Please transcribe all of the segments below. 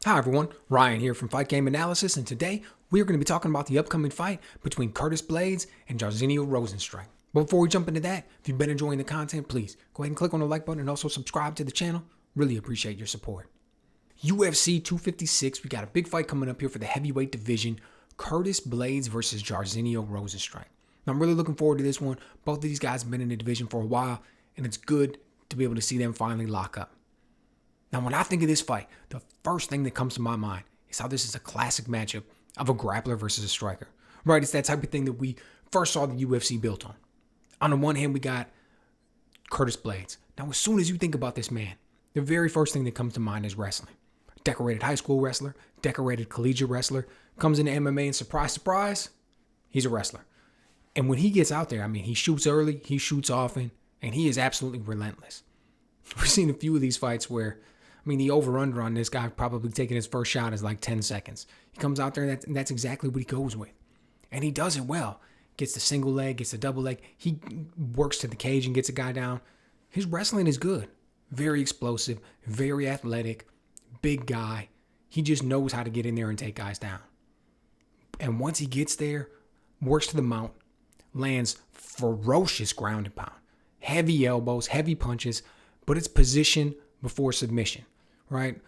Hi everyone, Ryan here from Fight Game Analysis, and today we are going to be talking about the upcoming fight between Blaydes and Jairzinho Rozenstruik. But before we jump into that, if you've been enjoying the content, please go ahead and click on the like button and also subscribe to the channel. Really appreciate your support. UFC 256, we got a big fight coming up here for the heavyweight division. Blaydes versus Jairzinho Rozenstruik. Now I'm really looking forward to this one. Both of these guys have been in the division for a while, and it's good to be able to see them finally lock up. Now, when I think of this fight, the first thing that comes to my mind is how this is a classic matchup of a grappler versus a striker. Right? It's that type of thing that we first saw the UFC built on. On the one hand, we got Blaydes. Now, as soon as you think about this man, the very first thing that comes to mind is wrestling. Decorated high school wrestler, decorated collegiate wrestler, comes into MMA and surprise, surprise, he's a wrestler. And when he gets out there, he shoots early, he shoots often, and he is absolutely relentless. We've seen a few of these fights where the over-under on this guy probably taking his first shot is like 10 seconds. He comes out there and that's exactly what he goes with. And he does it well. Gets the single leg, gets the double leg. He works to the cage and gets a guy down. His wrestling is good. Very explosive, very athletic, big guy. He just knows how to get in there and take guys down. And once he gets there, works to the mount, lands ferocious ground and pound. Heavy elbows, heavy punches, but it's position before submission. Right?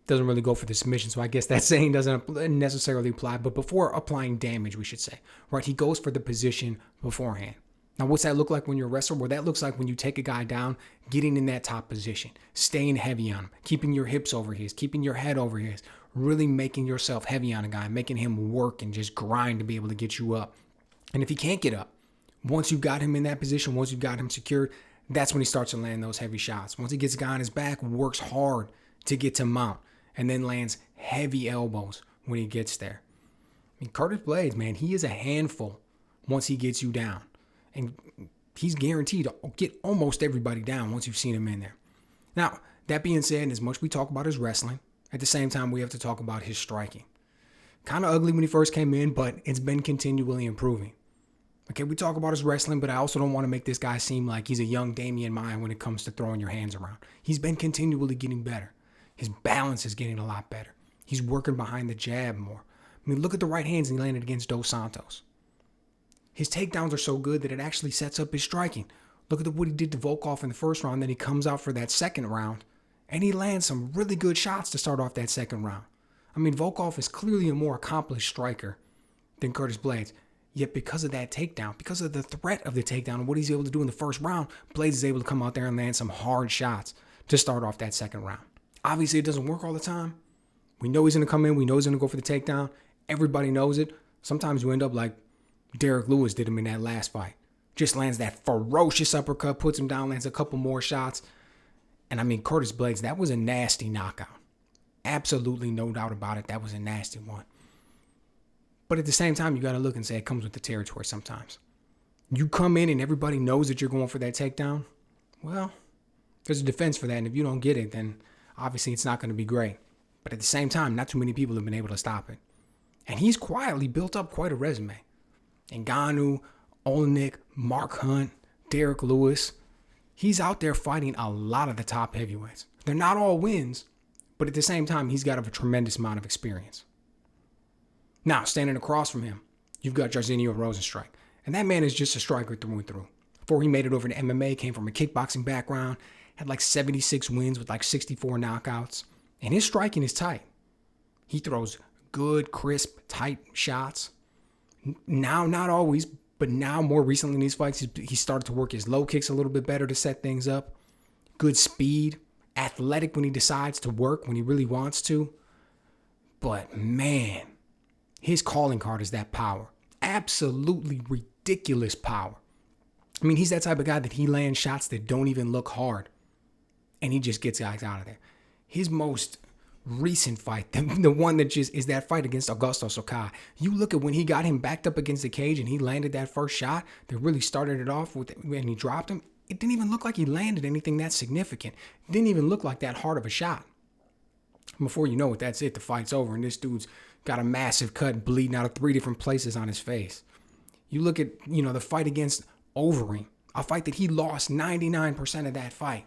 Doesn't really go for the submission, so I guess that saying doesn't necessarily apply, but before applying damage, we should say. Right? He goes for the position beforehand. Now, what's that look like when you're a wrestler? Well, that looks like when you take a guy down, getting in that top position, staying heavy on him, keeping your hips over his, keeping your head over his, really making yourself heavy on a guy, making him work and just grind to be able to get you up. And if he can't get up, once you've got him in that position, once you've got him secured, that's when he starts to land those heavy shots. Once he gets a guy on his back, works hard to get to mount, and then lands heavy elbows when he gets there. Blaydes, man, he is a handful once he gets you down. And he's guaranteed to get almost everybody down once you've seen him in there. Now, that being said, as much we talk about his wrestling, at the same time, we have to talk about his striking. Kind of ugly when he first came in, but it's been continually improving. Okay, we talk about his wrestling, but I also don't want to make this guy seem like he's a young Damian Maya when it comes to throwing your hands around. He's been continually getting better. His balance is getting a lot better. He's working behind the jab more. Look at the right hands he landed against Dos Santos. His takedowns are so good that it actually sets up his striking. Look at what he did to Volkov in the first round. Then he comes out for that second round, and he lands some really good shots to start off that second round. Volkov is clearly a more accomplished striker than Blaydes. Yet because of that takedown, because of the threat of the takedown and what he's able to do in the first round, Blaydes is able to come out there and land some hard shots to start off that second round. Obviously, it doesn't work all the time. We know he's going to come in. We know he's going to go for the takedown. Everybody knows it. Sometimes you end up like Derek Lewis did him in that last fight. Just lands that ferocious uppercut, puts him down, lands a couple more shots. And Blaydes, that was a nasty knockout. Absolutely no doubt about it. That was a nasty one. But at the same time, you got to look and say it comes with the territory sometimes. You come in and everybody knows that you're going for that takedown. Well, there's a defense for that. And if you don't get it, then obviously it's not going to be great. But at the same time, not too many people have been able to stop it. And he's quietly built up quite a resume. Ngannou, Olenek, Mark Hunt, Derek Lewis. He's out there fighting a lot of the top heavyweights. They're not all wins, but at the same time, he's got a tremendous amount of experience. Now, standing across from him, you've got Jairzinho Rozenstruik. And that man is just a striker through and through. Before he made it over to MMA, came from a kickboxing background, had like 76 wins with like 64 knockouts. And his striking is tight. He throws good, crisp, tight shots. Now, not always, but now more recently in these fights, he started to work his low kicks a little bit better to set things up. Good speed, athletic when he decides to work, when he really wants to. But man, his calling card is that power. Absolutely ridiculous power. He's that type of guy that he lands shots that don't even look hard. And he just gets guys out of there. His most recent fight, the one that just is that fight against Augusto Sakai. You look at when he got him backed up against the cage and he landed that first shot that really started it off with when he dropped him. It didn't even look like he landed anything that significant. It didn't even look like that hard of a shot. Before you know it, that's it. The fight's over, and this dude's got a massive cut bleeding out of 3 different places on his face. You look at, the fight against Overeem, a fight that he lost 99% of that fight.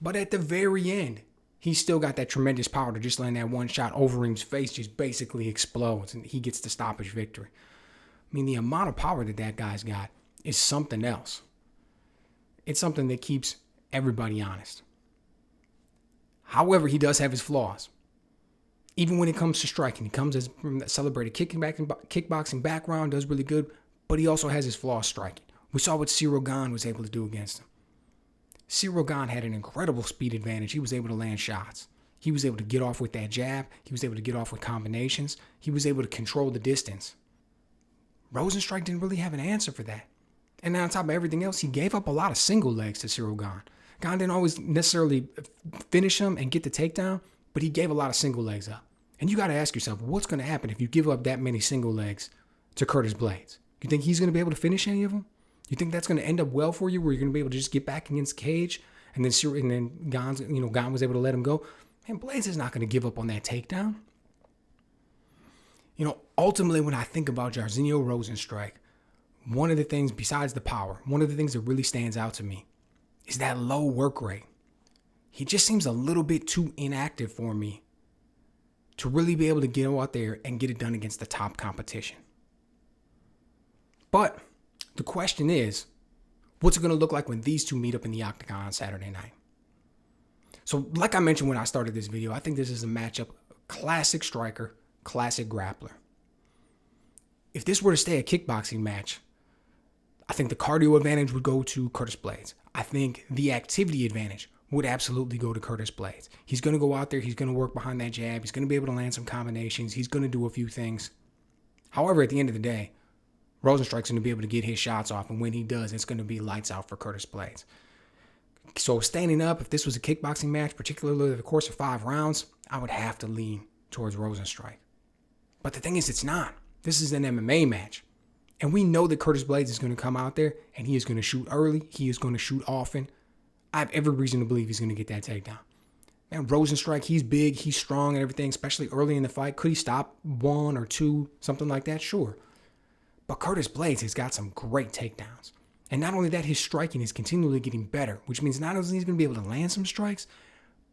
But at the very end, he's still got that tremendous power to just land that one shot. Overeem's face just basically explodes, and he gets the stoppage victory. I mean, the amount of power that that guy's got is something else. It's something that keeps everybody honest. However, he does have his flaws. Even when it comes to striking, he comes as from that celebrated kickboxing background, does really good, but he also has his flaws striking. We saw what Ciryl Gane was able to do against him. Ciryl Gane had an incredible speed advantage. He was able to land shots. He was able to get off with that jab. He was able to get off with combinations. He was able to control the distance. Rozenstruik didn't really have an answer for that. And then on top of everything else, he gave up a lot of single legs to Ciryl Gane. Gane didn't always necessarily finish him and get the takedown, but he gave a lot of single legs up. And you got to ask yourself, what's going to happen if you give up that many single legs to Curtis Blaydes? You think he's going to be able to finish any of them? You think that's going to end up well for you, where you're going to be able to just get back against Cage, and then Gane was able to let him go? Man, Blaydes is not going to give up on that takedown. Ultimately, when I think about Jairzinho Rozenstruik, one of the things besides the power, one of the things that really stands out to me is that low work rate. He just seems a little bit too inactive for me to really be able to get out there and get it done against the top competition. But the question is, what's it going to look like when these two meet up in the octagon on Saturday night? So like I mentioned when I started this video, I think this is a matchup, classic striker, classic grappler. If this were to stay a kickboxing match, I think the cardio advantage would go to Curtis Blaydes. I think the activity advantage would absolutely go to Curtis Blaydes. He's going to go out there. He's going to work behind that jab. He's going to be able to land some combinations. He's going to do a few things. However, at the end of the day, Rozenstruik's going to be able to get his shots off. And when he does, it's going to be lights out for Curtis Blaydes. So standing up, if this was a kickboxing match, particularly over the course of 5 rounds, I would have to lean towards Rozenstruik. But the thing is, it's not. This is an MMA match. And we know that Curtis Blaydes is going to come out there and he is going to shoot early. He is going to shoot often. I have every reason to believe he's going to get that takedown. Man, Rozenstruik, he's big, he's strong and everything, especially early in the fight. Could he stop 1 or 2, something like that? Sure. But Curtis Blaydes has got some great takedowns. And not only that, his striking is continually getting better, which means not only he's going to be able to land some strikes,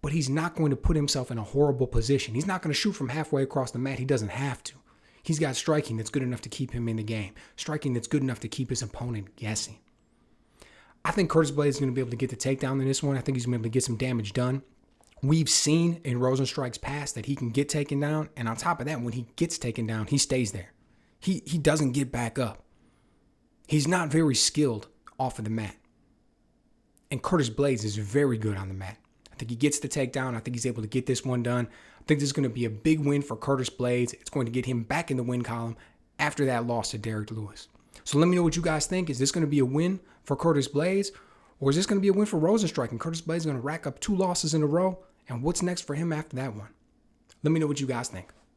but he's not going to put himself in a horrible position. He's not going to shoot from halfway across the mat. He doesn't have to. He's got striking that's good enough to keep him in the game. Striking that's good enough to keep his opponent guessing. I think Curtis Blaydes is going to be able to get the takedown in this one. I think he's going to be able to get some damage done. We've seen in Rozenstruik's past that he can get taken down. And on top of that, when he gets taken down, he stays there. He doesn't get back up. He's not very skilled off of the mat. And Curtis Blaydes is very good on the mat. I think he gets the takedown. I think he's able to get this one done. I think this is going to be a big win for Curtis Blaydes. It's going to get him back in the win column after that loss to Derek Lewis. So let me know what you guys think. Is this going to be a win for Curtis Blaydes? Or is this going to be a win for Rozenstruik? And Curtis Blaydes is going to rack up 2 losses in a row? And what's next for him after that one? Let me know what you guys think.